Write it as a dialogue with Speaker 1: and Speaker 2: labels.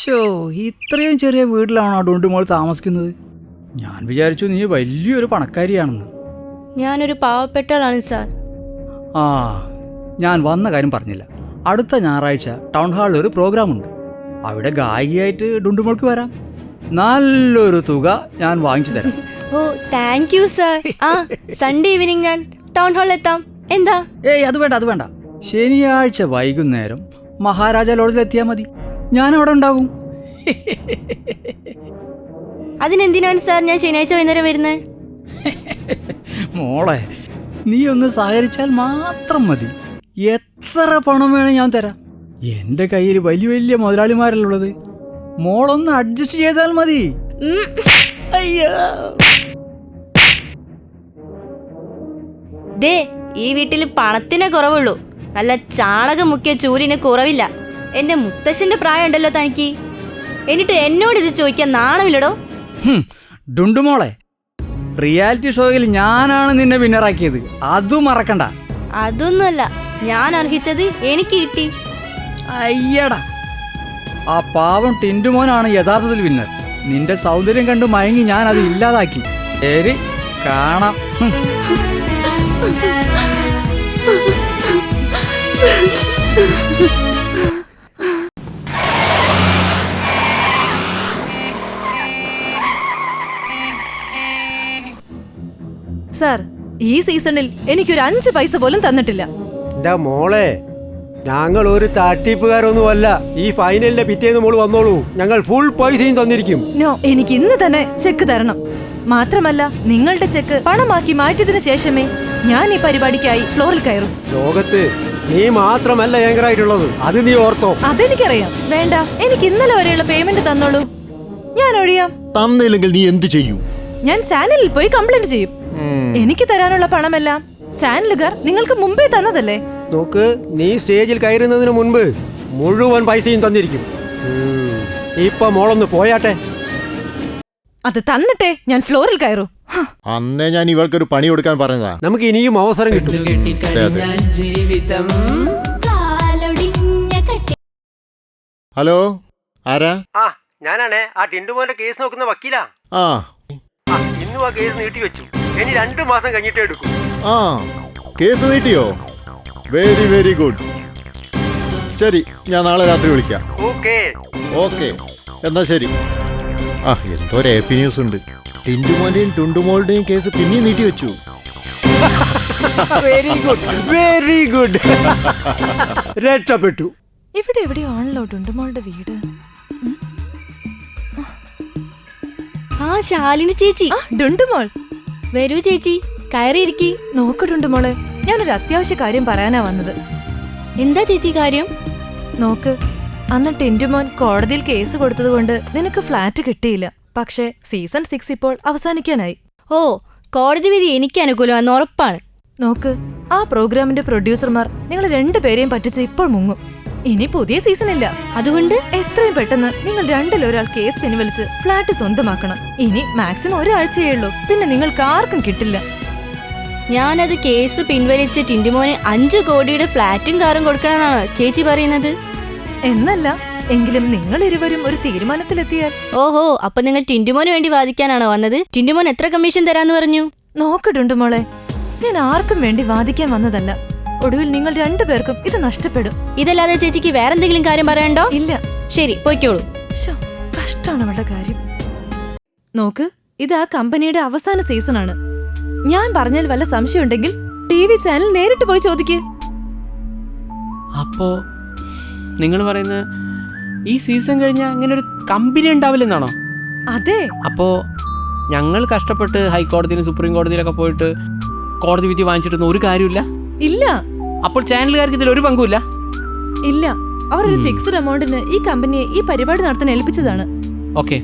Speaker 1: Show, ഇത്രയും ചെറിയ വീട്ടിലാണോ ഡുണ്ടുമോൾ താമസിക്കുന്നത്? ഞാൻ വിചാരിച്ചു നീ വലിയൊരു പണക്കാരിയാണെന്ന്.
Speaker 2: ഞാനൊരു പാവപ്പെട്ടവളാണ് സാർ.
Speaker 1: ആ, ഞാൻ വന്ന കാര്യം പറഞ്ഞില്ല. അടുത്ത ഞായറാഴ്ച ടൗൺ ഹാളിൽ ഒരു പ്രോഗ്രാം ഉണ്ട്. അവിടെ ഗായികയായിട്ട് ഡുണ്ടുമോൾക്ക് വരാം. നല്ലൊരു തുക ഞാൻ വാങ്ങിച്ചു തരാം.
Speaker 2: ഓ, താങ്ക് യു സാർ. ആ, സൺഡേ ഈവനിങ് ഞാൻ ടൗൺ ഹാളിൽ എത്താം. എന്താ?
Speaker 1: ഏയ്, അത് വേണ്ട. ശനിയാഴ്ച വൈകുന്നേരം മഹാരാജ ലോഡ്ജിൽ എത്തിയാൽ മതി. ഞാൻ അവിടെ ഉണ്ടാകും.
Speaker 2: അതിനെന്തിനാണ് സാർ ഞാൻ ശനിയാഴ്ച വൈകുന്നേരം വരുന്നത്?
Speaker 1: മോളെ, നീ ഒന്ന് സഹകരിച്ചാൽ മാത്രം മതി. എത്ര പണം വേണം ഞാൻ തരാം. എൻ്റെ കയ്യിൽ വലിയ വലിയ മുതലാളിമാരല്ലുള്ളത്. മോളൊന്ന് അഡ്ജസ്റ്റ് ചെയ്താൽ മതി. അയ്യോ,
Speaker 2: ദേ, ഈ വീട്ടിൽ പണത്തിനെ കുറവുള്ളൂ, നല്ല ചാണകം മുക്കിയ ചൂരിന് കുറവില്ല. എന്റെ മുത്തശ്ശന്റെ പ്രായം ഉണ്ടല്ലോ തനിക്ക്, എന്നിട്ട് എന്നോട് ഇത് ചോദിക്കാൻ നാണമില്ലടോ?
Speaker 1: ഡുണ്ടുമോളെ, റിയാലിറ്റി ഷോയിൽ ഞാനാണ് നിന്നെ വിന്നറാക്കിയത്, അതും മറക്കണ്ട.
Speaker 2: അതൊന്നുമല്ല, ഞാൻ അർഹിച്ചത് എനിക്ക് കിട്ടി.
Speaker 1: അയ്യടാ, ആ പാവം ടിൻഡുമോനാണ് യഥാർത്ഥത്തിൽ വിന്നർ. നിന്റെ സൗന്ദര്യം കണ്ട് മയങ്ങി ഞാൻ അത് ഇല്ലാതാക്കി. ശരി, കാണാം.
Speaker 3: സാർ, ഈ സീസണിൽ എനിക്കൊരു 5 പൈസ പോലും തന്നിട്ടില്ല.
Speaker 4: എന്റെ മോളെ, ഞങ്ങൾ ഒരു തട്ടിപ്പുകാരൊന്നുമല്ല. ഈ ഫൈനലിന്റെ പിറ്റേന്ന് മോള് വന്നോളൂ, ഞങ്ങൾ ഫുൾ പൈസയും തന്നിരിക്കും.
Speaker 3: നോ, എനിക്ക് ഇന്ന് തന്നെ ചെക്ക് തരണം. മാത്രമല്ല, നിങ്ങളുടെ ചെക്ക് പണമാക്കി മാറ്റിയതിനു ശേഷമേ ഞാൻ ഈ പരിപാടിക്കായി ഫ്ലോറിൽ കയറും.
Speaker 4: ലോകത്ത് നീ മാത്രമല്ല ഏങ്കറായിട്ടുള്ളത്, അത് നീ ഓർത്തോ.
Speaker 3: അതെനിക്കറിയാം. വേണ്ട, എനിക്ക് ഇന്നലെ വരെയുള്ള പേയ്മെന്റ് തന്നോളൂ, ഞാൻ ഒഴിയാം.
Speaker 5: തന്നില്ലെങ്കിൽ നീ എന്ത് ചെയ്യൂ?
Speaker 3: ഞാൻ ചാനലിൽ പോയി കംപ്ലൈന്റ് ചെയ്യും. എനിക്ക് തരാനുള്ള പണമെല്ലാം ചാനലുകാർ നിങ്ങൾക്ക് മുമ്പേ തന്നതല്ലേ.
Speaker 4: നോക്ക്, നീ സ്റ്റേജിൽ കയറുന്നതിന് മുൻപ് മുഴുവൻ പൈസയും തന്നിരിക്കും. ഇപ്പൊ മോളൊന്ന് പോയാട്ടെ.
Speaker 3: അത് തന്നിട്ടേ ഞാൻ ഫ്ലോറിൽ കയറൂ.
Speaker 5: അന്നേ ഞാൻ ഇവൾക്കൊരു പണി കൊടുക്കാൻ പറഞ്ഞതാ.
Speaker 4: നമുക്ക് ഇനിയും അവസരം കിട്ടും.
Speaker 5: ഹലോ, ആരാ?
Speaker 4: ആ, ഞാനാണേ ആ ടിൻഡുമോന്റെ കേസ് നോക്കുന്ന വക്കീലാ.
Speaker 5: ആ,
Speaker 4: ഇന്നും ആ കേസ് നീട്ടി വെച്ചു. ഇനി 2 മാസം കഴിഞ്ഞിട്ടേ എടുക്കും.
Speaker 5: ആ, കേസ് നീട്ടിയോ? Very very good. ശരി, ഞാൻ നാളെ രാത്രി വിളിക്കാം. ഓക്കെ, എന്നാ ശരി. ആ, എന്തോ ഒരു ഹാപ്പി ന്യൂസ് ഉണ്ട്. ടിൻഡുമോന്റെയും ടുണ്ടുമോളുടെയും കേസ് പിന്നെയും നീട്ടി വെച്ചു.
Speaker 4: Very good, very good. രക്ഷപ്പെട്ടു.
Speaker 3: ഇവിടെ എവിടെയോ ആണല്ലോ ഡുണ്ടുമോളുടെ വീട്.
Speaker 2: ആ, ശാലിനി ചേച്ചി.
Speaker 3: ഡുണ്ടുമോൾ,
Speaker 2: വരൂ ചേച്ചി, കയറിയിരിക്കി.
Speaker 3: നോക്ക് ഡുണ്ടുമോളെ, ഞാനൊരു അത്യാവശ്യ കാര്യം പറയാനാ വന്നത്.
Speaker 2: എന്താ ചേച്ചി കാര്യം?
Speaker 3: നോക്ക്, അന്ന് ടിൻഡുമോൻ കോടതിയിൽ കേസ് കൊടുത്തതുകൊണ്ട് നിനക്ക് ഫ്ലാറ്റ് കിട്ടിയില്ല. പക്ഷേ സീസൺ 6 ഇപ്പോൾ അവസാനിക്കാനായി.
Speaker 2: ഓ, കോടതി വിധി എനിക്ക് അനുകൂലമാണെന്ന് ഉറപ്പാണ്.
Speaker 3: നോക്ക്, ആ പ്രോഗ്രാമിന്റെ പ്രൊഡ്യൂസർമാർ നിങ്ങൾ 2 പേരെയും പറ്റിച്ച് ഇപ്പോൾ മുങ്ങും. ഇനി പുതിയ സീസൺ ഇല്ല. അതുകൊണ്ട് എത്രയും പെട്ടെന്ന് നിങ്ങൾ 2-ൽ ഒരാൾ കേസ് പിൻവലിച്ച് ഫ്ലാറ്റ് സ്വന്തമാക്കണം. ഇനി മാക്സിമം ഒരാഴ്ചയേ ഉള്ളൂ, പിന്നെ നിങ്ങൾക്ക് ആർക്കും കിട്ടില്ല.
Speaker 2: ഞാനത് കേസ് പിൻവലിച്ച് ടിൻഡുമോന് 5 കോടിയുടെ ഫ്ലാറ്റും കാറും കൊടുക്കണമെന്നാണോ ചേച്ചി പറയുന്നത്?
Speaker 3: എന്നല്ല, എങ്കിലും നിങ്ങൾ ഇരുവരും ഒരു തീരുമാനത്തിലെത്തിയാൽ.
Speaker 2: ഓഹോ, അപ്പൊ നിങ്ങൾ ടിൻഡുമോന് വേണ്ടി വാദിക്കാനാണോ വന്നത്? ടിൻഡുമോൻ എത്ര കമ്മീഷൻ തരാന്ന് പറഞ്ഞു?
Speaker 3: നോക്കിട്ടുണ്ട് മോളെ, ഞാൻ ആർക്കും വേണ്ടി വാദിക്കാൻ വന്നതല്ല. ഒടുവിൽ നിങ്ങൾ 2 പേർക്കും ഇത് നഷ്ടപ്പെടും.
Speaker 2: ഇതല്ലാതെ ചേച്ചിക്ക് വേറെന്തെങ്കിലും കാര്യം പറയണ്ടോ?
Speaker 3: ഇല്ല.
Speaker 2: ശരി, പോയിക്കോളൂ.
Speaker 3: കഷ്ടാണ് അവളുടെ കാര്യം. നോക്ക്, ഇത് ആ കമ്പനിയുടെ അവസാന സീസണാണ്. ഞാൻ പറഞ്ഞാൽ വല്ല സംശയം ഉണ്ടെങ്കിൽ TV ചാനൽ നേരിട്ട് പോയി ചോദിക്ക്.
Speaker 6: അപ്പോ നിങ്ങൾ പറയുന്നത് ഈ സീസൺ കഴിഞ്ഞാൽ അങ്ങനെ ഒരു കമ്പനി ഉണ്ടാവില്ലെന്നാണോ?
Speaker 3: അതെ.
Speaker 6: അപ്പോ ഞങ്ങൾ കഷ്ടപ്പെട്ട് ഹൈക്കോടതിയിലും സുപ്രീം കോടതിയിലൊക്കെ പോയിട്ട് കോടതി വിധി വാങ്ങിച്ചിട്ടൊന്നും ഒരു കാര്യമില്ല?
Speaker 3: ഇല്ല.
Speaker 6: അപ്പോൾ ചാനലുകാർക്ക് ഇതിൽ ഒരു പങ്കുമില്ല?
Speaker 3: ഇല്ല, അവർ ഒരു ഫിക്സ്ഡ് എമൗണ്ടിന് ഈ കമ്പനിയെ ഈ പരിപാടി നടത്താൻ ഏൽപ്പിച്ചതാണ്.
Speaker 6: ഓക്കെ.